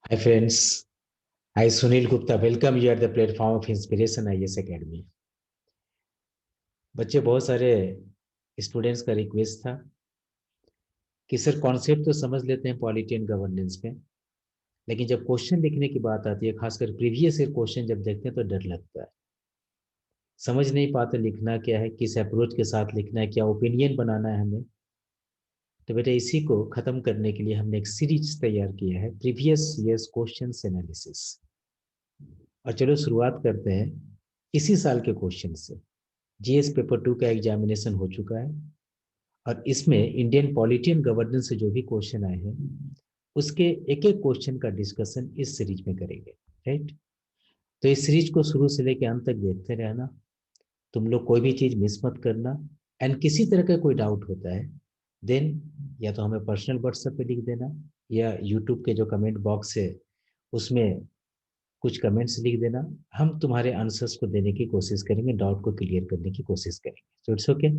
Hi friends, I Sunil Gupta welcome you at the platform of Inspiration IAS Academy। बच्चे बहुत सारे students का request था कि सर कॉन्सेप्ट तो समझ लेते हैं पॉलिटी एंड गवर्नेंस में, लेकिन जब क्वेश्चन लिखने की बात आती है, खासकर प्रीवियस ईयर क्वेश्चन जब देखते हैं तो डर लगता है, समझ नहीं पाते लिखना क्या है, किस अप्रोच के साथ लिखना है, क्या ओपिनियन बनाना है हमें। तो बेटा इसी को खत्म करने के लिए हमने एक सीरीज तैयार किया है, प्रीवियस ईयर्स क्वेश्चन एनालिसिस। और चलो शुरुआत करते हैं इसी साल के क्वेश्चन से। जीएस पेपर 2 का एग्जामिनेशन हो चुका है और इसमें इंडियन पॉलिटी एंड गवर्नेंस से जो भी क्वेश्चन आए हैं उसके एक एक क्वेश्चन का डिस्कशन इस सीरीज में करेंगे। राइट, तो इस सीरीज को शुरू से लेकर अंत तक देखते रहना। तुम लोग कोई भी चीज मिस मत करना। एंड किसी तरह का कोई डाउट होता है देन या तो हमें पर्सनल व्हाट्सएप पे लिख देना या यूट्यूब के जो कमेंट बॉक्स है उसमें कुछ कमेंट्स लिख देना। हम तुम्हारे आंसर्स को देने की कोशिश करेंगे, डाउट को क्लियर करने की कोशिश करेंगे। So it's okay,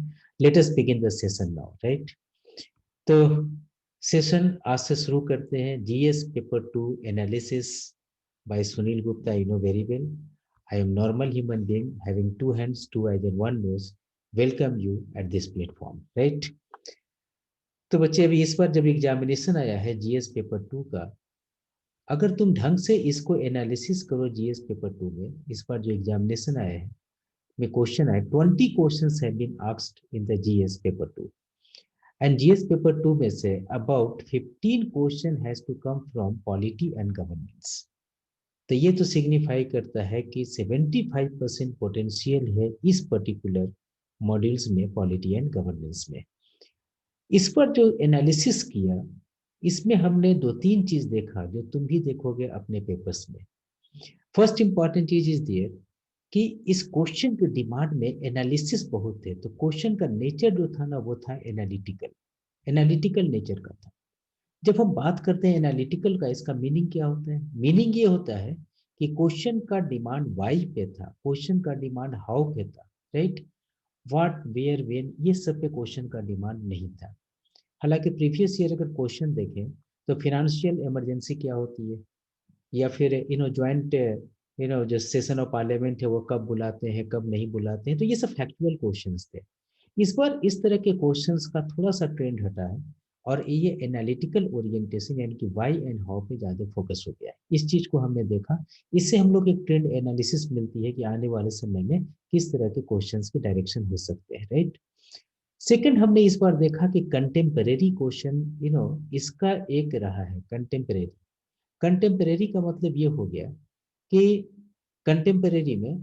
let us begin the session now. Right, तो सेशन आज से शुरू करते हैं। GS paper 2 analysis by Sunil Gupta. You know very well, I am normal human being having two hands, two eyes and one nose. Welcome you at this platform. Right, तो बच्चे अभी इस बार जब एग्जामिनेशन आया है जीएस पेपर 2 का, अगर तुम ढंग से इसको एनालिसिस करो जीएस पेपर 2 में, इस बार जो एग्जामिनेशन आया है में क्वेश्चन है 20 questions have been asked in the GS paper 2 and GS paper 2 में से about 15 question has to come from polity and governance. तो ये तो सिग्निफाई करता है कि 75% पोटेंशियल है इस पर्टिकुलर मॉड्यूल्स में, पॉलिटी एंड गवर्नेंस में। इस पर जो एनालिसिस किया इसमें हमने दो तीन चीज देखा जो तुम भी देखोगे अपने पेपर्स में। फर्स्ट इंपॉर्टेंट चीज इज दियर कि इस क्वेश्चन के डिमांड में एनालिसिस बहुत थे, तो क्वेश्चन का नेचर जो था ना वो था एनालिटिकल, एनालिटिकल नेचर का था। जब हम बात करते हैं एनालिटिकल का, इसका मीनिंग क्या होता है? मीनिंग ये होता है कि क्वेश्चन का डिमांड वाई पे था, क्वेश्चन का डिमांड हाउ पे था। राइट, व्हाट वेयर व्हेन ये सब पे क्वेश्चन का डिमांड नहीं था। हालांकि प्रीवियस ईयर अगर क्वेश्चन देखें तो फिनेंशियल इमरजेंसी क्या होती है, या फिर ज्वाइंट जो सेशन ऑफ पार्लियामेंट है वो कब बुलाते हैं कब नहीं बुलाते हैं, तो ये सब फैक्चुअल क्वेश्चंस थे। इस बार इस तरह के क्वेश्चंस का थोड़ा सा ट्रेंड हटा है और ये एनालिटिकल ओरिएंटेशन यानी कि वाई एंड हाउ पे ज्यादा फोकस हो गया है। इस चीज को हमने देखा, इससे हम लोग एक ट्रेंड एनालिसिस मिलती है कि आने वाले समय में किस तरह के क्वेश्चंस के डायरेक्शन हो सकते हैं। राइट, सेकंड हमने इस बार देखा कि कंटेम्परेरी क्वेश्चन इसका एक रहा है कंटेम्परेरी। कंटेम्परेरी का मतलब ये हो गया कि कंटेम्परेरी में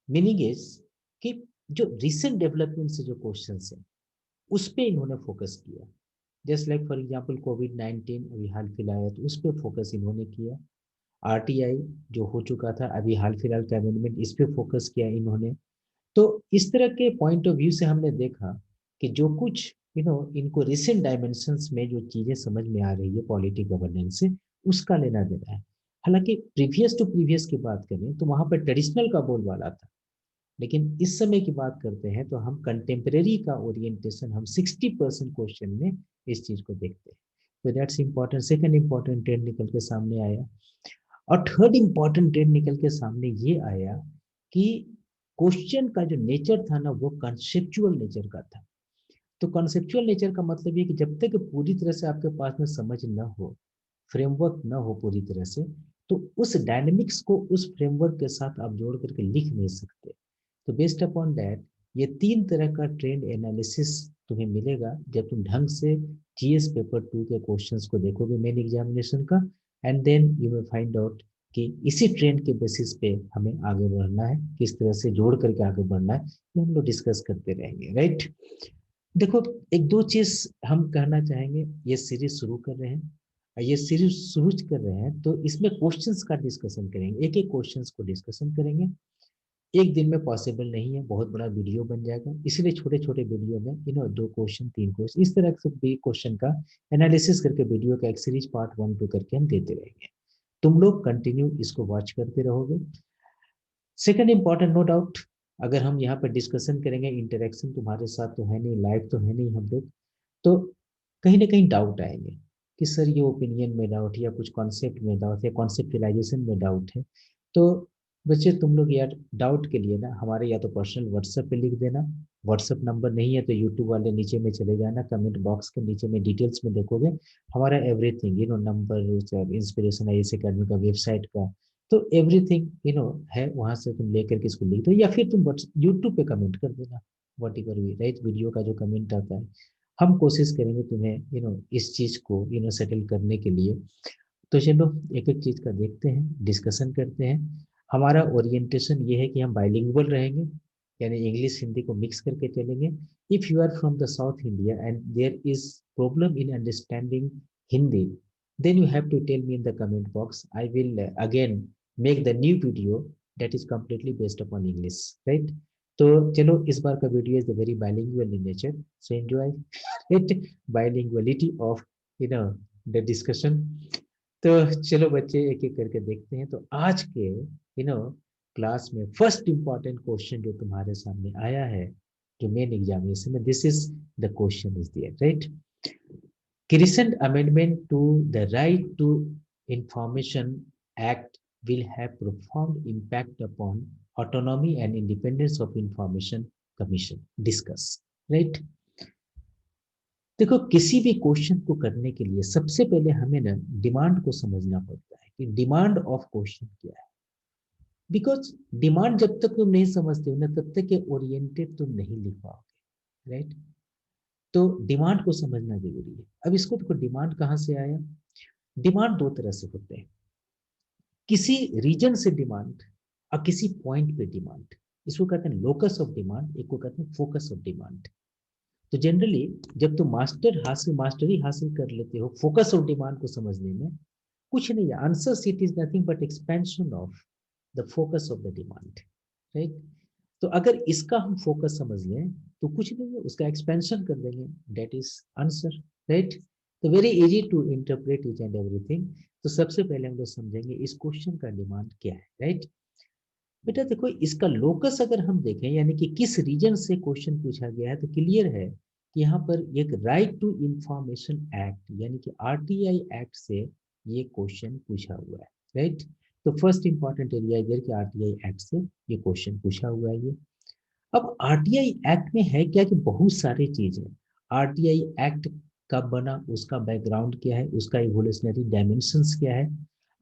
मीनिंग इज कि जो रिसेंट डेवलपमेंट से जो क्वेश्चंस हैं उस पे इन्होंने फोकस किया। जस्ट लाइक फॉर एग्जांपल कोविड-19 अभी हाल फिलहाल तो उस पे फोकस इन्होंने किया। आरटीआई जो हो चुका था अभी हाल फिलहाल का अमेंडमेंट, इस पे फोकस किया इन्होंने। तो इस तरह के पॉइंट ऑफ व्यू से हमने देखा कि जो कुछ इनको रिसेंट डायमेंशंस में जो चीजें समझ में आ रही है पॉलिटी गवर्नेंस से, उसका लेना देना है। हालांकि प्रीवियस टू प्रीवियस की बात करें तो वहां पर ट्रेडिशनल का बोलबाला था, लेकिन इस समय की बात करते हैं तो हम कंटेम्परेरी का ओरिएंटेशन हम 60% क्वेश्चन में इस चीज को देखते हैं। तो that's important. Second important trend निकल के सामने आया और थर्ड इंपॉर्टेंट ट्रेंड निकल के सामने ये आया कि क्वेश्चन का जो नेचर था ना वो कंसेप्चुअल नेचर का था। तो कंसेप्चुअल नेचर का मतलब ये कि जब तक पूरी तरह से आपके पास में समझ न हो, फ्रेमवर्क न हो पूरी तरह से, तो उस डायनेमिक्स को उस फ्रेमवर्क के साथ आप जोड़ करके लिख नहीं सकते। तो बेस्ड अपॉन दैट ये तीन तरह का ट्रेंड एनालिसिस तुम्हें मिलेगा जब तुम ढंग से जीएस पेपर 2 के क्वेश्चंस को देखोगे मेन एग्जामिनेशन का। And then you may find out कि इसी ट्रेंड के बेसिस पे हमें आगे बढ़ना है, किस तरह से जोड़ करके आगे बढ़ना है, ये हम लोग डिस्कस करते रहेंगे। राइट, देखो एक दो चीज हम कहना चाहेंगे। ये सीरीज शुरू कर रहे हैं, ये सीरीज शुरू कर रहे हैं तो इसमें क्वेश्चंस का डिस्कशन करेंगे, एक एक क्वेश्चंस को डिस्कशन करेंगे। एक दिन में पॉसिबल नहीं है, बहुत बड़ा वीडियो बन जाएगा, इसलिए छोटे छोटे वीडियो में दो क्वेश्चन तीन क्वेश्चन इस तरह से भी क्वेश्चन का एनालिसिस करके वीडियो का एक सीरीज पार्ट 1 2 करके हम देते रहेंगे। तुम लोग कंटिन्यू इसको वॉच करते रहोगे। सेकंड इंपॉर्टेंट नो डाउट, अगर हम यहाँ पर डिस्कशन करेंगे, इंटरेक्शन तुम्हारे साथ तो है नहीं, लाइव तो है नहीं हम लोग, तो कहीं ना कहीं डाउट आएंगे कि सर ये ओपिनियन में डाउट या कुछ कॉन्सेप्ट में डाउट या कॉन्सेप्टलाइजेशन में डाउट है, तो बच्चे तुम लोग यार डाउट के लिए ना हमारे या तो पर्सनल व्हाट्सएप पे लिख देना, व्हाट्सएप नंबर नहीं है तो यूट्यूब वाले नीचे में चले जाना, कमेंट बॉक्स के नीचे में डिटेल्स में देखोगे हमारा everything number, inspiration IAS academy का, वेबसाइट का, तो एवरीथिंग है, वहां से तुम लेकर के इसको लिख दो, या फिर तुम यूट्यूब पे कमेंट कर देना, whatever we write, video का जो कमेंट आता है। हम कोशिश करेंगे तुम्हें इस चीज को सेटल करने के लिए। तो चलो एक एक चीज का देखते हैं, डिस्कशन करते हैं। हमारा ओरिएंटेशन ये है कि हम बाइलिंगुअल रहेंगे, यानी इंग्लिश हिंदी को मिक्स करके चलेंगे। If you are from the south India and there is problem in understanding Hindi, then you have to tell me in the comment box. I will again make the new video that is completely based upon English, right? तो चलो इस बार का video is very bilingual in nature, so enjoy it, bilinguality of the discussion. तो चलो बच्चे एक एक करके देखते हैं। तो आज के क्लास में फर्स्ट इंपॉर्टेंट क्वेश्चन जो तुम्हारे सामने आया है जो मेन एग्जामिनेशन में, this is the question is there, right? Recent amendment to the Right to Information Act will have profound impact upon autonomy and independence of Information Commission. Discuss, right? देखो किसी भी क्वेश्चन को करने के लिए सबसे पहले हमें ना डिमांड को समझना पड़ता है कि डिमांड ऑफ क्वेश्चन क्या है। बिकॉज डिमांड जब तक तुम नहीं समझते हो ना तब तक ये ओरिएंटेड तुम नहीं लिख पाओगे, राइट? तो डिमांड को समझना जरूरी है। अब इसको देखो डिमांड कहाँ से आया। डिमांड दो तरह से होते हैं, किसी रीजन से डिमांड और किसी पॉइंट पे डिमांड। इसको कहते हैं लोकस ऑफ डिमांड, एक को कहते हैं फोकस ऑफ डिमांड। तो जनरली जब तुम मास्टरी हासिल कर लेते हो फोकस ऑफ डिमांड को समझने में, कुछ नहीं है, answer sheet is nothing but expansion of the focus of the demand, right? तो अगर इसका हम फोकस समझ लें तो कुछ नहीं है, उसका एक्सपेंशन कर देंगे, दैट इज आंसर, राइट? तो very easy to interpret each and everything. तो सबसे पहले हम लोग समझेंगे इस क्वेश्चन का डिमांड क्या है, राइट? बेटा देखो इसका लोकस अगर हम देखें यानी कि किस रीजन से क्वेश्चन पूछा गया है, तो क्लियर है कि यहाँ पर एक राइट टू इंफॉर्मेशन एक्ट यानी कि आरटीआई एक्ट से ये क्वेश्चन पूछा हुआ है, राइट? तो फर्स्ट इंपॉर्टेंट एरिया इधर कि आरटीआई एक्ट से ये क्वेश्चन पूछा हुआ है। ये अब आरटीआई एक्ट में है क्या कि बहुत सारी चीजें। आरटीआई एक्ट कब बना, उसका बैकग्राउंड क्या है, उसका इवोल्यूशनरी डायमेंशंस क्या है,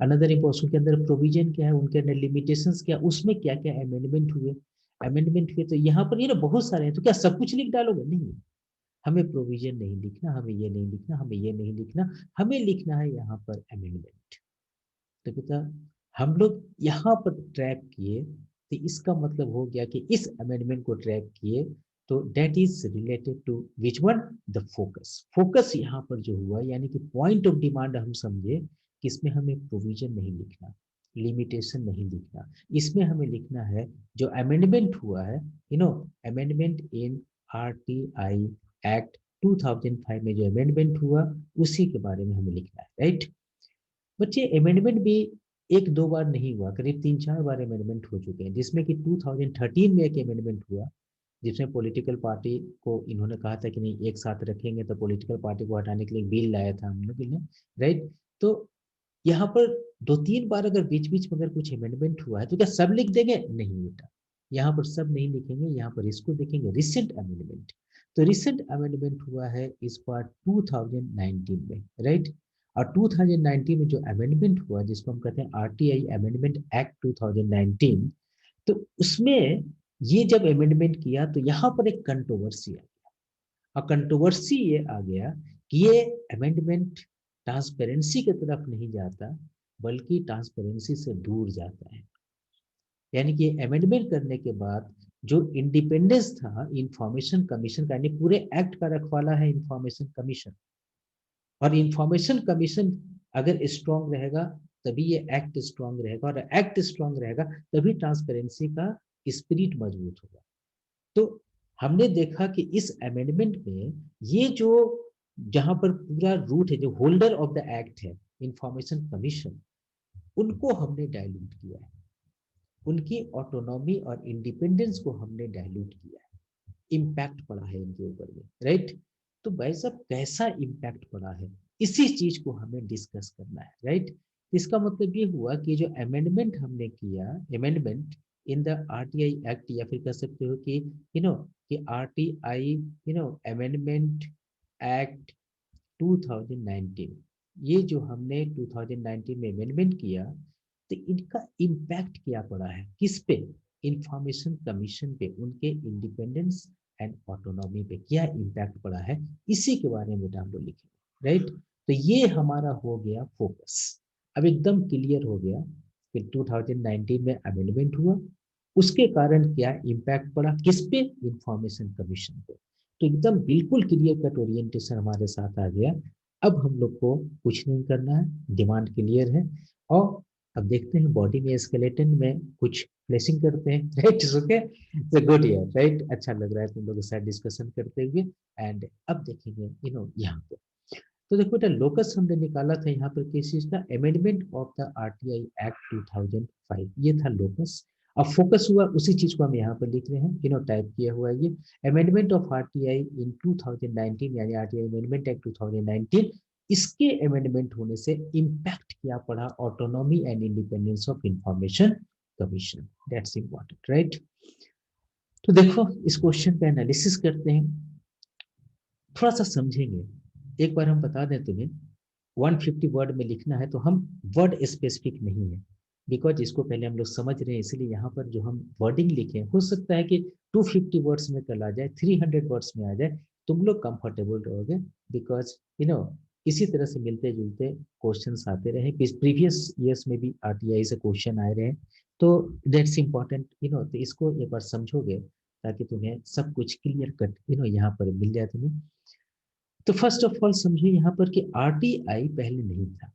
अनदर इम्पोर्टेंट के अंदर प्रोविजन क्या है, उनके अंदर लिमिटेशंस क्या, उसमें क्या क्या अमेंडमेंट हुए तो यहाँ पर ये ना बहुत सारे हैं। तो क्या सब कुछ लिख डालोगे? नहीं, हमें प्रोविजन नहीं लिखना, हमें ये नहीं लिखना, हमें ये नहीं लिखना, हमें लिखना है यहाँ पर अमेंडमेंट। तो बेटा हम लोग यहाँ पर ट्रैक किए तो इसका मतलब हो गया कि इस अमेंडमेंट को ट्रैक किए तो that is related to which one, the focus. Focus यहाँ पर जो हुआ यानी कि पॉइंट ऑफ डिमांड हम समझे कि इसमें हमें प्रोविजन नहीं लिखना, लिमिटेशन नहीं लिखना, इसमें हमें लिखना है जो अमेंडमेंट हुआ है, अमेंडमेंट इन आरटीआई एक्ट 2005 में जो अमेंडमेंट हुआ उसी के बारे में हमें लिखना है, राइट? बच्चे अमेंडमेंट भी एक दो बार नहीं हुआ, करीब 3-4 बार अमेंडमेंट हो चुके हैं, जिसमें कि 2013 में एक अमेंडमेंट हुआ जिसमें पॉलिटिकल पार्टी को इन्होंने कहा था कि नहीं एक साथ रखेंगे, तो पॉलिटिकल पार्टी को हटाने के लिए बिल लाया था हम लोग ने, राइट? तो यहाँ पर 2-3 बार अगर बीच बीच में अगर कुछ अमेंडमेंट हुआ है तो क्या सब लिख देंगे? नहीं बेटा, यहाँ पर सब नहीं लिखेंगे, यहाँ पर इसको देखेंगे रिसेंट अमेंडमेंट। तो रिसेंट अमेंडमेंट हुआ है इस बार 2019 में, राइट? और 2019 में जो अमेंडमेंट हुआ जिसको हम कहते हैं आरटीआई अमेंडमेंट एक्ट 2019, तो उसमें ये जब अमेंडमेंट किया तो यहाँ पर एक कंट्रोवर्सी आ गया। और कंट्रोवर्सी ये आ गया कि ये अमेंडमेंट ट्रांसपेरेंसी की तरफ नहीं जाता बल्कि ट्रांसपेरेंसी से दूर जाता है। यानी कि अमेंडमेंट करने के बाद जो इंडिपेंडेंस था इंफॉर्मेशन कमीशन का, यानी पूरे एक्ट का रखवाला है इंफॉर्मेशन कमीशन, और इंफॉर्मेशन कमीशन अगर स्ट्रांग रहेगा तभी ये एक्ट स्ट्रांग रहेगा, और एक्ट स्ट्रांग रहेगा तभी ट्रांसपेरेंसी का स्पिरिट मजबूत होगा। तो हमने देखा कि इस अमेंडमेंट में ये जो जहां पर पूरा रूट है, जो होल्डर ऑफ द एक्ट है इंफॉर्मेशन कमीशन, उनको हमने डायल्यूट किया है, उनकी ऑटोनॉमी और इंडिपेंडेंस को हमने डायल्यूट किया है, इम्पैक्ट पड़ा है इनके ऊपर में, राइट? तो भाई साहब कैसा इम्पैक्ट पड़ा है? इसी चीज को हमें डिस्कस करना है, राइट। इसका मतलब ये हुआ कि जो अमेंडमेंट हमने किया, amendment in the RTI act, या फिर कह सकते हो कि कि आरटीआई अमेंडमेंट एक्ट 2019, ये जो हमने 2019 में अमेंडमेंट किया, तो इनका इम्पैक्ट क्या पड़ा है, किस पे, इंफॉर्मेशन कमीशन पे, उनके इंडिपेंडेंस एंड ऑटोनॉमी पे क्या इम्पैक्ट पड़ा है, इसी के बारे में हम लोग लिखेंगे, राइट। तो ये हमारा हो गया फोकस, अब एकदम क्लियर हो गया कि 2019 में अमेंडमेंट हुआ, उसके कारण क्या इम्पैक्ट पड़ा, किस पे, इंफॉर्मेशन कमीशन पे। तो एकदम बिल्कुल क्लियर कट ओरिएंटेशन हमारे साथ आ गया। अब हम लोग को कुछ नहीं करना है, डिमांड क्लियर है, और अब देखते हैं बॉडी में स्केलेटन में कुछ प्लेसिंग करते हैं, राइट। ओके, सो गुड यार, राइट, अच्छा लग रहा है तुम लोगों के साथ डिस्कशन करते हुए। एंड अब देखेंगे यहाँ पे, तो देखो बेटा लोकस हमने निकाला था यहाँ पर किस चीज का, amendment of the RTI act 2005, ये था लोकस। अब फोकस हुआ उसी चीज को हम यहाँ पर लिख रहे हैं, टाइप किया हुआ है ये, अमेंडमेंट ऑफ आरटीआई इन 2019, यानी आरटीआई अमेंडमेंट एक्ट 2019, इसके अमेंडमेंट होने से इम्पैक्ट क्या पड़ा, autonomy and independence of information commission, that's important, right. तो देखो इस क्वेश्चन पे एनालिसिस करते हैं, थोड़ा सा समझेंगे। एक बार हम बता दें तुम्हें, 150 वर्ड में लिखना है, तो हम वर्ड स्पेसिफिक नहीं है, बिकॉज इसको पहले हम लोग समझ रहे हैं, इसलिए यहाँ पर जो हम वर्डिंग लिखे, हो सकता है कि 250 वर्ड्स में कल आ जाए, 300 वर्ड्स में आ जाए, तुम लोग कंफर्टेबल रहोगे, बिकॉज इसी तरह से मिलते जुलते क्वेश्चंस आते रहे, प्रीवियस ईयर्स में भी आरटीआई से क्वेश्चन आए रहे, तो दैट्स इंपॉर्टेंट, तो इसको एक बार समझोगे ताकि तुम्हें सब कुछ क्लियर कट यहाँ पर मिल जाए तुम्हें। तो फर्स्ट ऑफ ऑल समझो यहाँ पर कि आरटीआई पहले नहीं था,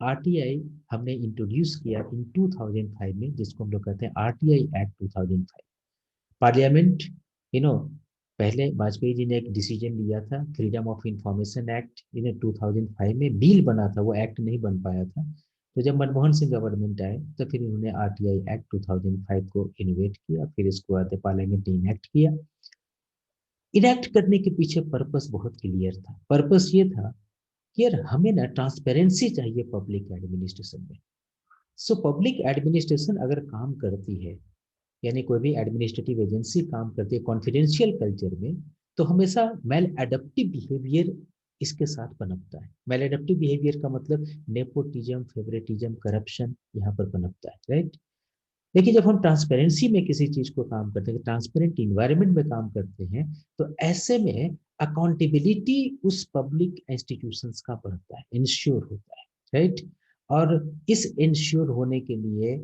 आरटीआई हमने इंट्रोड्यूस किया इन 2005 में, जिसको हम लोग कहते हैं आरटीआई एक्ट 2005। पार्लियामेंट पहले वाजपेयी जी ने एक डिसीजन लिया था, फ्रीडम ऑफ इंफॉर्मेशन एक्ट 2005 में बिल बना था, वो एक्ट नहीं बन पाया था। तो जब मनमोहन सिंह गवर्नमेंट आए तो फिर इन्होंने आरटीआई एक्ट 2005 को इनोवेट किया, फिर इसको बाद पार्लियामेंट ने इनैक्ट किया। इनैक्ट करने के पीछे पर्पस बहुत क्लियर था, पर्पस ये था कि यार हमें ना ट्रांसपेरेंसी चाहिए पब्लिक एडमिनिस्ट्रेशन में। सो पब्लिक एडमिनिस्ट्रेशन अगर काम करती है, यानी कोई भी एडमिनिस्ट्रेटिव एजेंसी काम करती है कॉन्फिडेंशियल कल्चर में, तो हमेशा मेल एडप्टिव बिहेवियर इसके साथ पनपता है। मेल एडप्टिव बिहेवियर का मतलब नेपोटिज्म, फेवरेटिज्म, करप्शन यहाँ पर पनपता है, राइट। लेकिन जब हम ट्रांसपेरेंसी में किसी चीज को काम करते हैं, ट्रांसपेरेंट इन्वायरमेंट में काम करते हैं, तो ऐसे में अकाउंटेबिलिटी उस पब्लिक इंस्टीट्यूशंस का बढ़ता है, इंश्योर होता है, राइट। और इस इंश्योर होने के लिए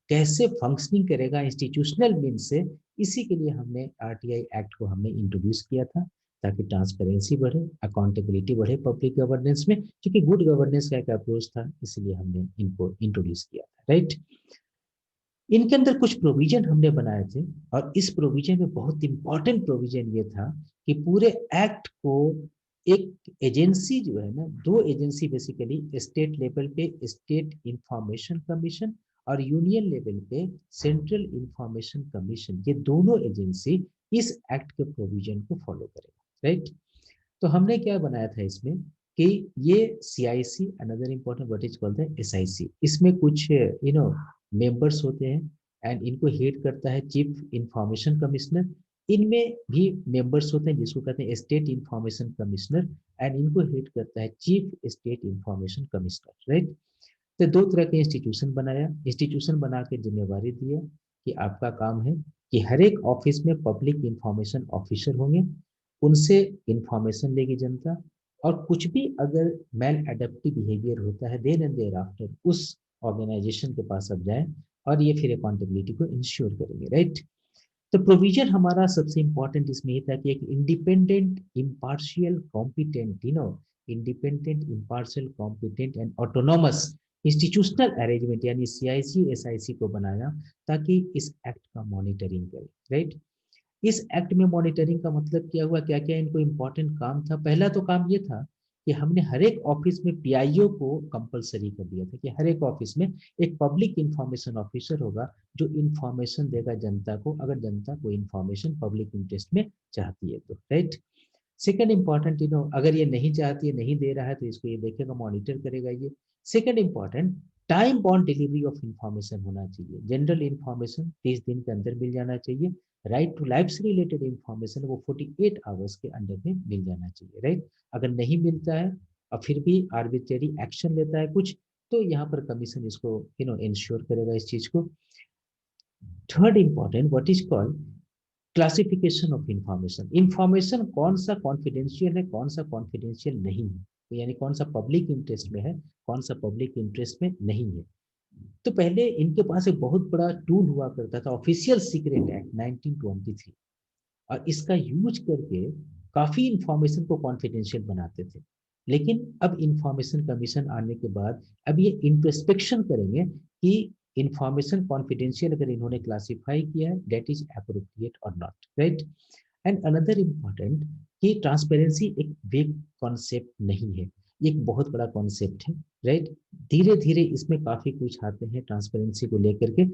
कैसे फंक्शनिंग करेगा इंस्टीट्यूशनल मीन से, इसी के लिए हमने आरटीआई एक्ट को हमने इंट्रोड्यूस किया था, ताकि ट्रांसपेरेंसी बढ़े, अकाउंटेबिलिटी बढ़े पब्लिक गवर्नेंस में, क्योंकि गुड गवर्नेंस का एक अप्रोच था, इसलिए हमने इनको इंट्रोड्यूस किया था, राइट। इनके अंदर कुछ प्रोविजन हमने बनाए थे, और इस प्रोविजन में बहुत इंपॉर्टेंट प्रोविजन ये था कि पूरे एक्ट को एक एजेंसी जो है ना, दो एजेंसी बेसिकली, स्टेट लेवल पे स्टेट इंफॉर्मेशन कमीशन और यूनियन लेवल पे सेंट्रल इंफॉर्मेशन कमीशन, ये दोनों एजेंसी इस एक्ट के प्रोविजन को फॉलो करेगा, राइट। तो हमने क्या बनाया था इसमें कि ये CIC, another important what is called the SIC, इसमें कुछ मेंबर्स होते हैं, एंड इनको हेड करता है चीफ इंफॉर्मेशन कमिश्नर। इनमें भी मेंबर्स होते हैं जिसको कहते हैं स्टेट इंफॉर्मेशन कमिश्नर, एंड इनको हेड करता है chief state information commissioner, right. तो दो तरह के इंस्टीट्यूशन बनाया, इंस्टीट्यूशन बना के जिम्मेवारी दिया कि आपका काम है कि हर एक ऑफिस में पब्लिक इंफॉर्मेशन ऑफिसर होंगे, उनसे इंफॉर्मेशन लेगी जनता, और कुछ भी अगर मेल एडप्टिव बिहेवियर होता है देन एंड देयर आफ्टर उस ऑर्गेनाइजेशन के पास अब जाए, और ये फिर अकाउंटेबिलिटी को इंश्योर करेंगे, राइट। तो प्रोविजन हमारा सबसे इंपॉर्टेंट इसमें ये था कि एक independent impartial competent independent impartial competent and autonomous institutional arrangement, यानी सीआईसी एसआईसी को बनाया, ताकि इस एक्ट का मॉनिटरिंग करे, राइट। इस एक्ट में मॉनिटरिंग का मतलब क्या हुआ, क्या क्या इनको इंपॉर्टेंट काम था। पहला तो काम ये था कि हमने हर एक ऑफिस में पीआईओ को कंपलसरी कर दिया था, कि हर एक ऑफिस में एक पब्लिक इंफॉर्मेशन ऑफिसर होगा, जो इंफॉर्मेशन देगा जनता को, अगर जनता को इंफॉर्मेशन पब्लिक इंटरेस्ट में चाहती है तो, राइट। सेकंड इंपॉर्टेंट, अगर ये नहीं चाहती है, नहीं दे रहा है, तो इसको ये देखेगा, मॉनिटर करेगा ये। Second important, time bound delivery of information होना चाहिए। जनरल इंफॉर्मेशन 30 दिन के अंदर मिल जाना चाहिए। राइट टू लाइफ से रिलेटेड इंफॉर्मेशन वो 48 आवर्स के अंदर में मिल जाना चाहिए। राइट, अगर नहीं मिलता है और फिर भी आर्बिट्रेरी एक्शन लेता है कुछ, तो यहाँ पर कमीशन इसको इंश्योर करेगा इस चीज को। Third important, what is called classification of information. Information कौन सा कॉन्फिडेंशियल है, कौन सा कॉन्फिडेंशियल नहीं है, तो यानी कौन सा पब्लिक इंटरेस्ट में है, कौन सा पब्लिक इंटरेस्ट में नहीं है। तो पहले इनके पास एक बहुत बड़ा टूल हुआ करता था, ऑफिशियल सीक्रेट एक्ट 1923, और इसका यूज करके काफी इंफॉर्मेशन को कॉन्फिडेंशियल बनाते थे। लेकिन अब इंफॉर्मेशन कमीशन आने के बाद अब ये इंट्रोस्पेक्शन करेंगे कि इंफॉर्मेशन कॉन्फिडेंशियल अगर इन्होंने क्लासिफाई किया है, दैट इज अप्रोप्रिएट और not. Right, and another important कि ट्रांसपेरेंसी एक वेग कॉन्सेप्ट नहीं है, ये एक बहुत बड़ा कॉन्सेप्ट है। राइट, धीरे धीरे इसमें काफी कुछ आते हैं ट्रांसपेरेंसी को लेकर के।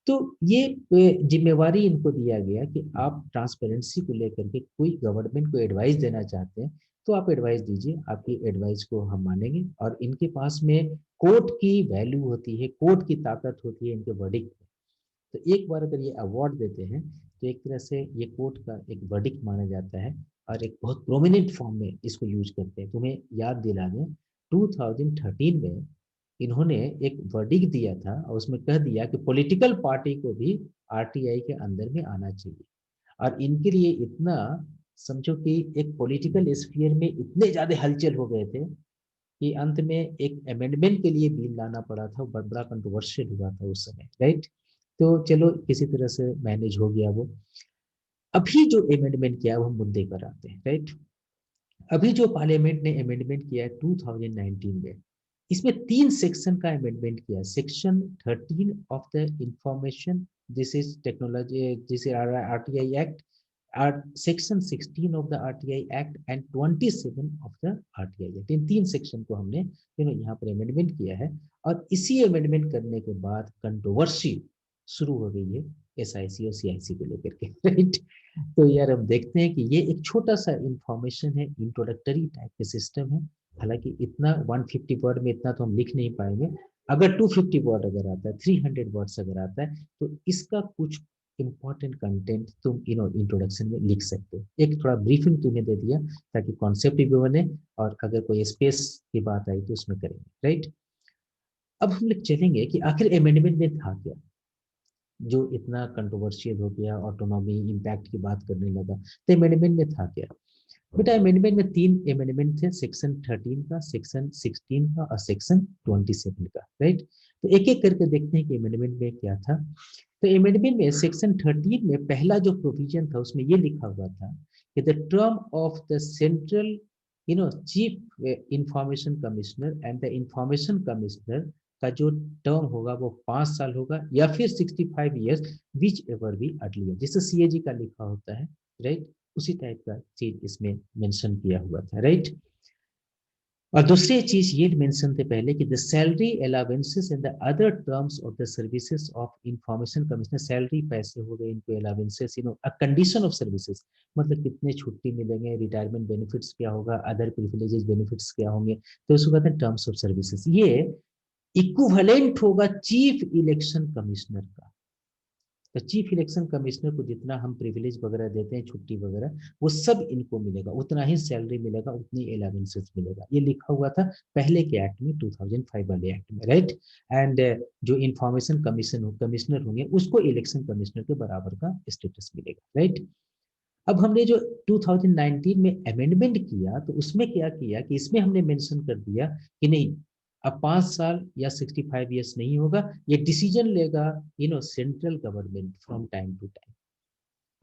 तो ये जिम्मेवारी इनको दिया गया कि आप ट्रांसपेरेंसी को लेकर के कोई गवर्नमेंट को एडवाइस देना चाहते हैं, तो आप एडवाइस दीजिए, आपकी एडवाइस को हम मानेंगे। और इनके पास में कोर्ट की वैल्यू होती है, कोर्ट की ताकत होती है इनके वर्डिक्ट में। तो एक बार अगर ये अवार्ड देते हैं, तो एक तरह से ये कोर्ट का एक वर्डिक्ट माना जाता है, और एक बहुत प्रोमिनेंट फॉर्म में इसको यूज करते हैं। तुम्हें याद दिला दें, 2013 में इन्होंने एक वर्डिक्ट दिया था, और उसमें कह दिया कि पॉलिटिकल पार्टी को भी आरटीआई के अंदर में आना चाहिए। और इनके लिए इतना, समझो कि एक पॉलिटिकल स्फीयर में इतने ज्यादा हलचल हो गए थे कि अंत में एक अमेंडमेंट के लिए बिल लाना पड़ा था, बहुत बड़ा कंट्रोवर्शियल हुआ था उस समय। राइट, तो चलो किसी तरह से मैनेज हो गया वो। अभी जो अमेंडमेंट किया है वो मुद्दे पर आते हैं। राइट, अभी जो पार्लियामेंट ने अमेंडमेंट किया है 2019 में, इसमें 3 सेक्शन का अमेंडमेंट किया। Section 13 of the information, this is technology, this is RTI act, section 16 of the RTI act and 27 of the RTI act. In 3 section को हमने यहाँ पर अमेंडमेंट किया है। और इसी अमेंडमेंट करने के बाद कंट्रोवर्सी शुरू हो गई है एसआईसी और सीआईसी को लेकर के। राइट, तो यार हम देखते हैं कि ये एक छोटा सा इंफॉर्मेशन है, इंट्रोडक्टरी टाइप के सिस्टम है। हालांकि इतना 150 वर्ड में इतना तो हम लिख नहीं पाएंगे। अगर 250 वर्ड अगर आता है, 300 वर्ड्स अगर आता है, तो इसका कुछ इंपॉर्टेंट कंटेंट तुम इंट्रोडक्शन में लिख सकते हो। एक थोड़ा ब्रीफिंग तुम्हें दे दिया ताकि कॉन्सेप्ट भी बने, और अगर कोई स्पेस की बात आई तो उसमें करेंगे। राइट, अब हम लोग चलेंगे कि आखिर अमेंडमेंट में था क्या, जो इतना कंट्रोवर्शियल हो गया, ऑटोनॉमी इम्पैक्ट की बात करने लगा। तो अमेंडमेंट में था क्या बेटा? अमेंडमेंट में 3 अमेंडमेंट थे, सेक्शन 13 का, सेक्शन 16 का और सेक्शन 27 का। राइट, तो एक एक करके देखते हैं कि अमेंडमेंट में क्या था। तो अमेंडमेंट में सेक्शन 13 में पहला जो प्रोविजन था उसमें ये लिखा हुआ था कि the term of the central chief information commissioner and the information commissioner का जो टर्म होगा वो 5 साल होगा, या फिर 65 ईयर्स, विच एवर भी अर्लियर, जैसे सीएजी का लिखा होता है। राइट, उसी टाइप का चीज इसमें मेंशन किया हुआ था। राइट, और दूसरी चीज ये मेंशन थे पहले कि the salary allowances and the other terms of the services of information commissioner, salary पैसे हो गए इनको, allowances a condition of services, मतलब कितने छुट्टी मिलेंगे, रिटायरमेंट बेनिफिट्स क्या होगा, अदर प्रिविलेजेस बेनिफिट्स क्या होंगे, तो उसको कहते हैं टर्म्स ऑफ सर्विसेज। ये इक्विवेलेंट होगा चीफ इलेक्शन कमिश्नर का। तो चीफ इलेक्शन कमिश्नर को जितना हम प्रिविलेज वगैरह देते हैं, छुट्टी वगैरह, वो सब इनको मिलेगा, उतना ही सैलरी मिलेगा, उतनी अलावेंसेस मिलेगा। ये लिखा हुआ था पहले के एक्ट में, 2005 वाले एक्ट में। राइट, एंड जो इंफॉर्मेशन कमिश्नर होंगे उसको इलेक्शन कमिश्नर के बराबर का स्टेटस मिलेगा। राइट, अब हमने जो 2019 में अमेंडमेंट किया, तो उसमें क्या किया कि इसमें हमने मेंशन कर दिया कि नहीं, अब 5 साल या 65 ईयर्स नहीं होगा, ये डिसीजन लेगा central government from time to time.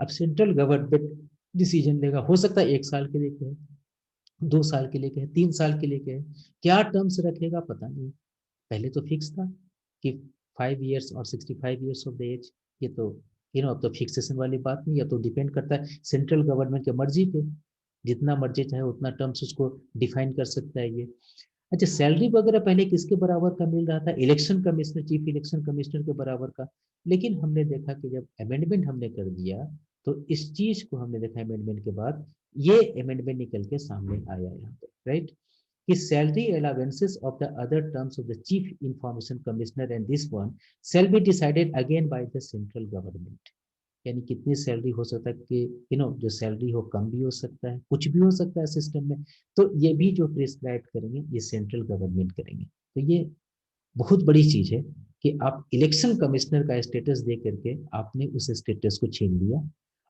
अब सेंट्रल गवर्नमेंट डिसीजन लेगा, हो सकता है 1 साल के लिए कहे, 2 साल के लिए कहे, 3 साल के लिए कहे, क्या टर्म्स रखेगा पता नहीं। पहले तो फिक्स था कि 5 ईयर्स और 65 ईयर्स ऑफ द एज, ये तो अब तो फिक्सेशन वाली बात नहीं है, तो डिपेंड करता है सेंट्रल गवर्नमेंट की मर्जी पे, जितना मर्जी चाहे उतना टर्म्स उसको डिफाइन कर सकता है ये। अच्छा, सैलरी वगैरह पहले किसके बराबर का मिल रहा था? Election commissioner, chief election commissioner के बराबर का। लेकिन हमने देखा कि जब अमेंडमेंट हमने कर दिया, तो इस चीज को हमने देखा अमेंडमेंट के बाद ये अमेंडमेंट निकल के सामने आया यहाँ पे, राइट। कि salary allowances of the other terms of the chief information commissioner and this one shall be decided again by the central government. यानी कितनी सैलरी हो सकता है कि जो सैलरी हो कम भी हो सकता है, कुछ भी हो सकता है सिस्टम में, तो ये भी जो प्रिस्क्राइब करेंगे ये सेंट्रल गवर्नमेंट करेंगे। तो ये बहुत बड़ी चीज है कि आप इलेक्शन कमिश्नर का स्टेटस दे करके आपने उस स्टेटस को छीन लिया।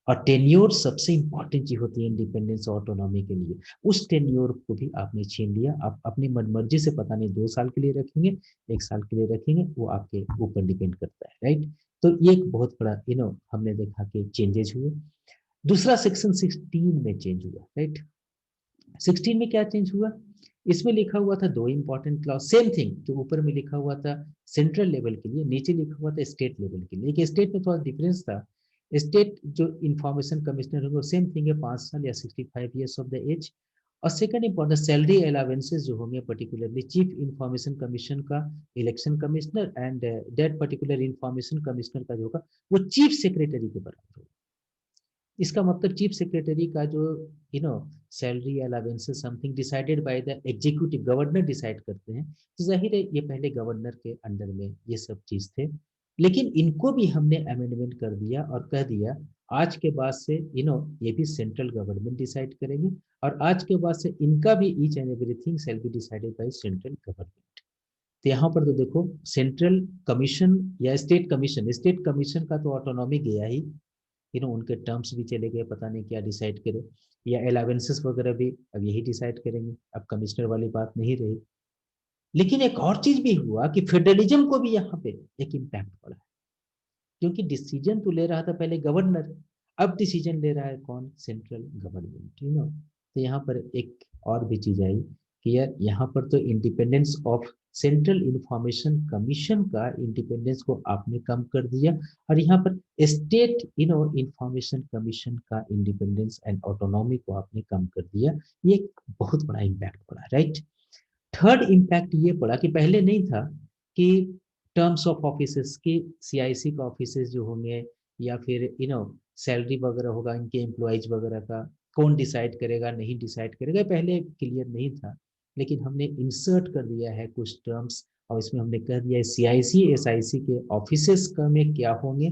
और टेन्योर सबसे इंपॉर्टेंट चीज होती है इंडिपेंडेंस और ऑटोनॉमी के लिए, उस टेन्योर को भी आपने छीन लिया। आप अपनी मनमर्जी से पता नहीं 2 साल के लिए रखेंगे, 1 साल के लिए रखेंगे, वो आपके ऊपर डिपेंड करता है, राइट। तो ये एक बहुत बड़ा हमने देखा कि चेंजेस हुए। दूसरा सेक्शन 16 में चेंज हुआ, राइट। 16 में क्या चेंज हुआ, इसमें लिखा हुआ था 2 इंपॉर्टेंट क्लॉज, सेम थिंग जो ऊपर में लिखा हुआ था सेंट्रल लेवल के लिए, नीचे लिखा हुआ था स्टेट लेवल के लिए। लेकिन स्टेट में थोड़ा डिफरेंस था। स्टेट जो इंफॉर्मेशन कमिश्नर होंगे सेम थिंग है, 5 साल या 65 ईयर्स ऑफ द एज। और सेकंड इंपॉर्टेंट सैलरी अलावेंसेज जो होंगे पर्टिकुलरली चीफ इंफॉर्मेशन कमीशन का, election commissioner and that particular information commissioner का जो होगा वो चीफ सेक्रेटरी के बराबर होगा। इसका मतलब चीफ सेक्रेटरी का जो salary allowances something decided by the executive, governor decide करते हैं। तो जाहिर है ये पहले गवर्नर के अंडर में ये सब चीज थे। लेकिन इनको भी हमने अमेंडमेंट कर दिया और कह दिया आज के बाद से ये भी सेंट्रल गवर्नमेंट डिसाइड करेंगे। और आज के बाद से इनका भी each and everything shall be decided by central government. तो यहाँ पर तो देखो सेंट्रल कमीशन या स्टेट कमीशन का तो ऑटोनॉमी गया ही, उनके टर्म्स भी चले गए, पता नहीं क्या डिसाइड करे। या अलावेंसेस वगैरह भी अब यही डिसाइड करेंगे, अब कमिश्नर वाली बात नहीं रही। लेकिन एक और चीज भी हुआ कि फेडरलिज्म को भी यहाँ पे एक इम्पैक्ट पड़ा, क्योंकि डिसीजन तो ले रहा था पहले गवर्नर, अब डिसीजन ले रहा है कौन, सेंट्रल गवर्नमेंट, तो यहाँ पर एक और भी चीज आई कि यार यहाँ पर तो independence of central information commission का इंडिपेंडेंस को आपने कम कर दिया, और यहाँ पर स्टेट इंफॉर्मेशन कमीशन का इंडिपेंडेंस एंड ऑटोनॉमी को आपने कम कर दिया। ये एक बहुत बड़ा इम्पैक्ट पड़ा, राइट। थर्ड इम्पैक्ट ये पड़ा कि पहले नहीं था कि टर्म्स ऑफ ऑफिसेस की सीआईसी का ऑफिसेस जो होंगे या फिर सैलरी वगैरह होगा इनके एम्प्लॉयज वगैरह का, कौन डिसाइड करेगा नहीं डिसाइड करेगा, पहले क्लियर नहीं था। लेकिन हमने इंसर्ट कर दिया है कुछ टर्म्स, और इसमें हमने कह दिया है सीआईसी एसआईसी के ऑफिसेस का में क्या होंगे,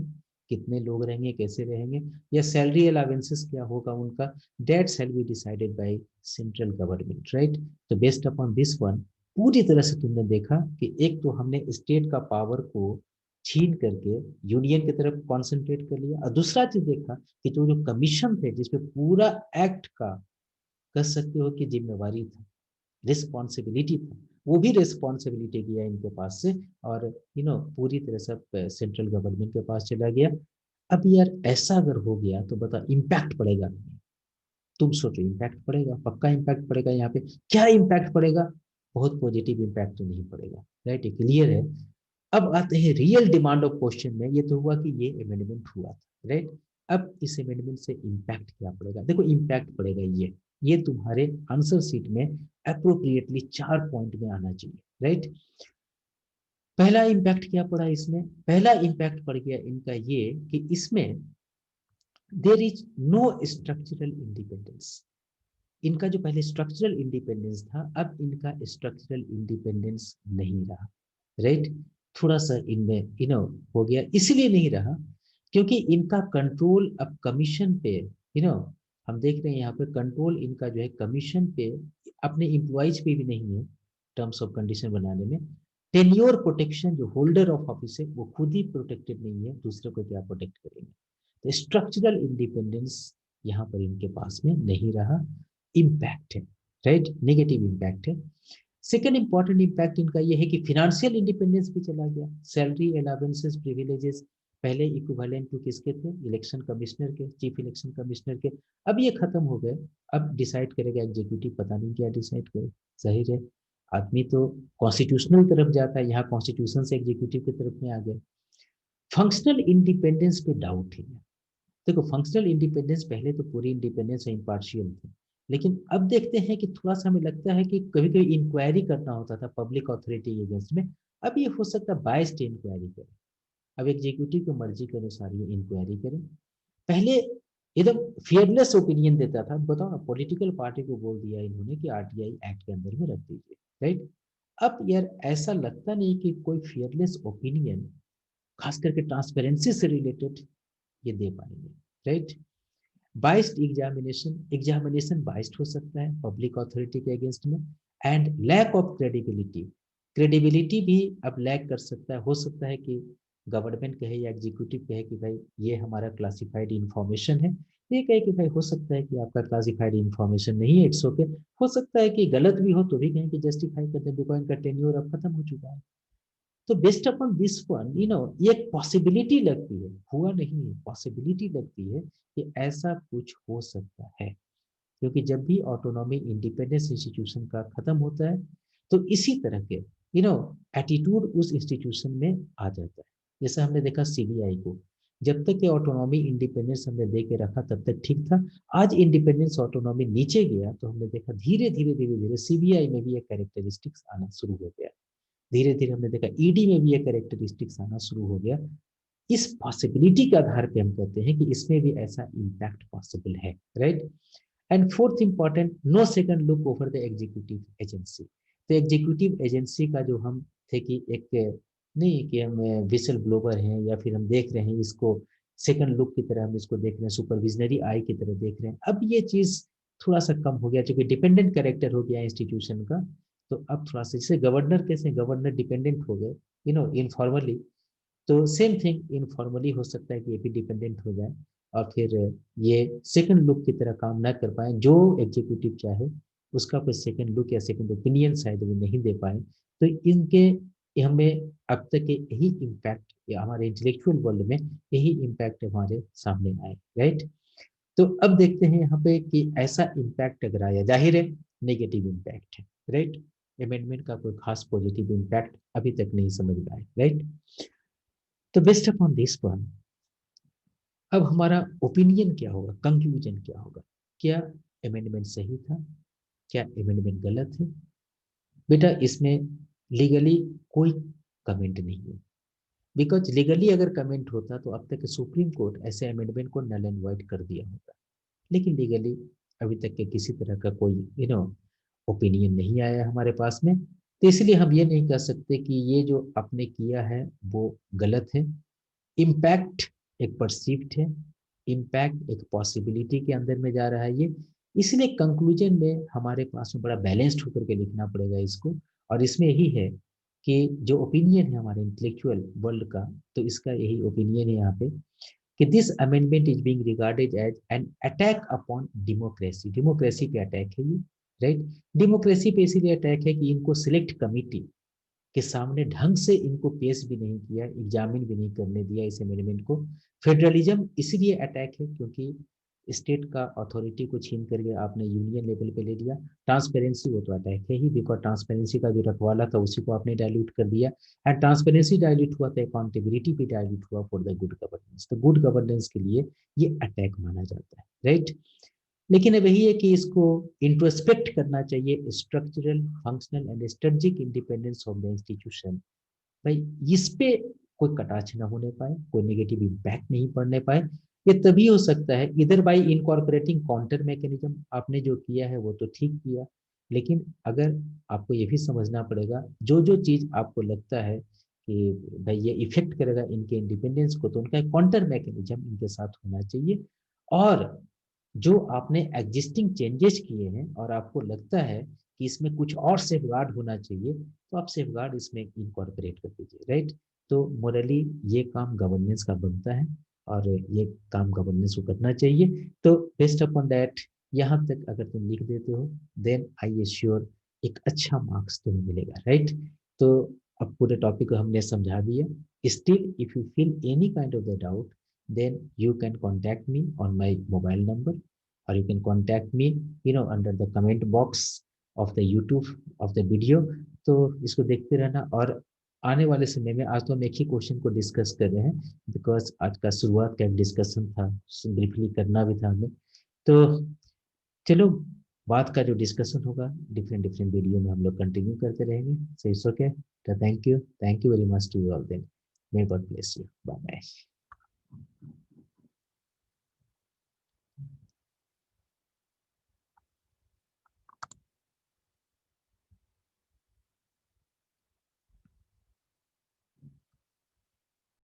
कितने लोग रहेंगे, कैसे रहेंगे, या सैलरी अलावेंसेस क्या होगा उनका, that shall be decided by central government, right. तो बेस्ड अपॉन दिस वन पूरी तरह से तुमने देखा कि एक तो हमने स्टेट का पावर को छीन करके यूनियन की तरफ कॉन्सेंट्रेट कर लिया, और दूसरा चीज देखा कि जो कमीशन थे जिसपे पूरा एक्ट का कह सकते हो कि जिम्मेवारी था, रिस्पॉन्सिबिलिटी था, वो भी रिस्पॉन्सिबिलिटी गया इनके पास से, और पूरी तरह से सेंट्रल गवर्नमेंट के पास चला गया। अब यार ऐसा अगर हो गया तो बता इम्पैक्ट पड़ेगा, तुम सोचो इम्पैक्ट पड़ेगा, पक्का इम्पैक्ट पड़ेगा। यहाँ पे क्या इम्पैक्ट पड़ेगा, बहुत पॉजिटिव इम्पैक्ट तो नहीं पड़ेगा, राइट, क्लियर है। अब आते हैं रियल डिमांड ऑफ क्वेश्चन में। ये तो हुआ कि ये अमेंडमेंट हुआ था, राइट। अब इस अमेंडमेंट से इम्पैक्ट क्या पड़ेगा, देखो इम्पैक्ट पड़ेगा ये तुम्हारे आंसर सीट में अप्रोप्रिएटली 4 पॉइंट में आना चाहिए, राइट। पहला इम्पैक्ट क्या पड़ा इसमें, पहला इम्पैक्ट पड़ गया इनका ये कि इसमें there is no structural independence. इनका जो पहले स्ट्रक्चरल इंडिपेंडेंस था अब इनका स्ट्रक्चरल इंडिपेंडेंस नहीं रहा, राइट। थोड़ा सा इनमें हो गया, इसलिए नहीं रहा क्योंकि इनका कंट्रोल अब कमीशन पे, हम देख रहे हैं यहाँ पे कंट्रोल इनका जो है कमीशन पे, अपने इम्प्लॉइज पे भी नहीं है टर्म्स ऑफ कंडीशन बनाने में। टेन्योर प्रोटेक्शन जो होल्डर ऑफ ऑफिस है वो खुद ही प्रोटेक्टेड नहीं है, दूसरे को क्या प्रोटेक्ट करेंगे। तो स्ट्रक्चरल इंडिपेंडेंस यहाँ पर इनके पास में नहीं रहा, इम्पैक्ट है, राइट, नेगेटिव इम्पैक्ट है। सेकेंड इंपॉर्टेंट इम्पैक्ट इनका यह है कि फिनेंशियल इंडिपेंडेंस भी चला गया। सैलरी अलावेंसेस प्रिविलेजेस पहले इक्विवेलेंट टू किसके थे, इलेक्शन कमिश्नर के, चीफ इलेक्शन कमिश्नर के, अब ये खत्म हो गए। अब डिसाइड करेगा एग्जीक्यूटिव, पता नहीं क्या डिसाइड करे। जाहिर है आदमी तो कॉन्स्टिट्यूशनल तरफ जाता है, यहाँ कॉन्स्टिट्यूशन से एग्जीक्यूटिव की तरफ में आ गए। फंक्शनल इंडिपेंडेंस पे डाउट है। देखो फंक्शनल इंडिपेंडेंस पहले तो पूरी इंडिपेंडेंस और इम्पार्शियल थी, लेकिन अब देखते हैं कि थोड़ा सा हमें लगता है कि कभी कभी इंक्वायरी करना होता था पब्लिक अथॉरिटी एगेंस्ट में, अब ये हो सकता है बायस्ड इंक्वायरी करें। अब एग्जीक्यूटिव की मर्जी के अनुसार ये इंक्वायरी करें। पहले एकदम फियरलेस ओपिनियन देता था। बताओ ना, पॉलिटिकल पार्टी को बोल दिया इन्होंने कि आरटीआई एक्ट के अंदर में रख दीजिए, राइट। अब यार ऐसा लगता नहीं कि कोई फियरलेस ओपिनियन खास करके ट्रांसपेरेंसी से रिलेटेड ये दे पाएंगे, राइट। बाइस्ड एग्जामिनेशन बाइस्ड हो सकता है पब्लिक अथॉरिटी के अगेंस्ट में। And lack of credibility, credibility भी अब लैक कर सकता है। हो सकता है कि गवर्नमेंट कहे या एग्जीक्यूटिव कहे कि भाई ये हमारा क्लासिफाइड इंफॉर्मेशन है, ये कहे कि भाई हो सकता है कि आपका क्लासिफाइड इंफॉर्मेशन नहीं है, इट्स ओके। हो सकता है कि गलत भी हो तो भी कहें कि जस्टिफाई करते हैं बिकॉज इनका टेन्योर अब खत्म हो चुका है। तो बेस्ड अपॉन दिस वन ये एक पॉसिबिलिटी लगती है, हुआ नहीं है, पॉसिबिलिटी लगती है कि ऐसा कुछ हो सकता है। क्योंकि जब भी ऑटोनॉमी इंडिपेंडेंस इंस्टीट्यूशन का खत्म होता है तो इसी तरह के एटीट्यूड उस इंस्टीट्यूशन में आ जाता है। जैसे हमने देखा सीबीआई को, जब तक ये ऑटोनॉमी इंडिपेंडेंस हमने दे के रखा तब तक ठीक था। आज इंडिपेंडेंस ऑटोनॉमी नीचे गया तो हमने देखा धीरे धीरे धीरे धीरे सीबीआई में भी ये कैरेक्टरिस्टिक्स आना शुरू हो गया। धीरे धीरे हमने देखा ईडी में भी ये कैरेक्टरिस्टिक्स आना शुरू हो गया। इस पॉसिबिलिटी के आधार पे हम कहते हैं कि इसमें भी ऐसा इम्पैक्ट पॉसिबल है, right. And fourth important, no second look over the executive agency. तो एग्जीक्यूटिव एजेंसी का जो हम थे कि एक नहीं कि हम विसल ब्लोवर हैं या फिर हम देख रहे हैं इसको सेकंड लुक की तरह, हम इसको देख रहे हैं सुपरविजनरी आई की तरह देख रहे हैं। अब ये चीज थोड़ा सा कम हो गया क्योंकि डिपेंडेंट कैरेक्टर हो गया इंस्टीट्यूशन का। तो अब थोड़ा सा जैसे गवर्नर, कैसे गवर्नर डिपेंडेंट हो गए इनफॉर्मली, तो सेम थिंग इनफॉर्मली हो सकता है कि ये भी डिपेंडेंट हो जाए और फिर ये सेकंड लुक की तरह काम ना कर पाए। जो एग्जीक्यूटिव चाहे उसका कोई सेकंड लुक या सेकंड ओपिनियन शायद वो नहीं दे पाए। तो इनके हमें अब तक के यही इम्पैक्ट या हमारे इंटेलेक्चुअल वर्ल्ड में यही इम्पैक्ट हमारे सामने आए, राइट। तो अब देखते हैं यहाँ पे कि ऐसा इम्पैक्ट अगर आया, जाहिर है नेगेटिव इम्पैक्ट है, राइट। अमेंडमेंट का कोई खास पॉजिटिव इम्पैक्ट अभी तक नहीं समझ में आया, राइट। तो बेस्ड अपॉन दिस वन, अब हमारा ओपिनियन क्या होगा, कंक्लूजन क्या होगा। क्या अमेंडमेंट सही था, क्या अमेंडमेंट गलत है। बेटा इसमें लीगली कोई कमेंट नहीं है, बिकॉज लीगली अगर कमेंट होता तो अब तक सुप्रीम कोर्ट ऐसे अमेंडमेंट को नल एंड वाइड कर दिया होता। लेकिन लीगली अभी तक के किसी तरह का कोई ओपिनियन नहीं आया हमारे पास में। तो इसलिए हम ये नहीं कह सकते कि ये जो आपने किया है वो गलत है। इम्पैक्ट एक परसीव्ड है, इम्पैक्ट एक पॉसिबिलिटी के अंदर में जा रहा है ये। इसलिए कंक्लूजन में हमारे पास में बड़ा बैलेंस्ड होकर के लिखना पड़ेगा इसको। और इसमें यही है कि जो ओपिनियन है हमारे इंटेलेक्चुअल वर्ल्ड का, तो इसका यही ओपिनियन है यहाँ पे कि this amendment is being regarded as an attack upon democracy. Democracy पे अटैक है ये, राइट। डेमोक्रेसी पे इसीलिए अटैक है कि इनको सिलेक्ट कमिटी के सामने ढंग से इनको पेश भी नहीं किया, एग्जामिन भी नहीं करने दिया इस अमेंडमेंट को। फेडरलिज्म इसलिए अटैक है क्योंकि स्टेट का अथॉरिटी को छीन करके आपने यूनियन लेवल पे ले लिया। ट्रांसपेरेंसी वो तो अटैक है ही, बिकॉज ट्रांसपेरेंसी का जो रखवाला था उसी को आपने डायल्यूट कर दिया। एंड ट्रांसपेरेंसी डायल्यूट हुआ तो अकाउंटेबिलिटी भी डायल्यूट हुआ फॉर द गुड गवर्नेंस। तो गुड गवर्नेंस के लिए ये अटैक माना जाता है, राइट। लेकिन अब यही है कि इसको इंट्रोस्पेक्ट करना चाहिए, structural functional and strategic independence of the institution. भाई इस पे कोई कटाक्ष ना होने पाए, कोई नेगेटिव इम्पैक्ट नहीं पड़ने पाए। ये तभी हो सकता है इधर बाई इनकॉर्पोरेटिंग काउंटर मैकेनिज्म। आपने जो किया है वो तो ठीक किया, लेकिन अगर आपको ये भी समझना पड़ेगा जो जो चीज आपको लगता है कि भाई ये इफेक्ट करेगा इनके इंडिपेंडेंस को, तो उनका एक काउंटर मैकेनिज्म इनके साथ होना चाहिए। और जो आपने एग्जिस्टिंग चेंजेस किए हैं और आपको लगता है कि इसमें कुछ और सेफगार्ड होना चाहिए, तो आप सेफगार्ड इसमें इनकॉर्पोरेट कर दीजिए, राइट। तो मोरली ये काम गवर्नेंस का बनता है और ये काम गवर्नेंस को करना चाहिए। तो बेस्ड अपॉन दैट, यहाँ तक अगर तुम लिख देते हो देन आई एश्योर एक अच्छा मार्क्स तुम्हें मिलेगा, राइट। तो अब पूरे टॉपिक को हमने समझा दिया। Still if you feel any kind of the doubt, then you can contact me on my mobile number, or you can contact me under the comment box of the YouTube of the video। तो इसको देखते रहना। और आने वाले समय में, आज तो हम एक ही क्वेश्चन को डिस्कस कर रहे हैं बिकॉज आज का शुरुआत का एक डिस्कशन था, ब्रीफली करना भी था हमें। तो चलो, बात का जो डिस्कशन होगा डिफरेंट डिफरेंट वीडियो में हम लोग कंटिन्यू करते रहेंगे। So it's okay. Thank you very much to you all. Then may God bless you. Bye bye.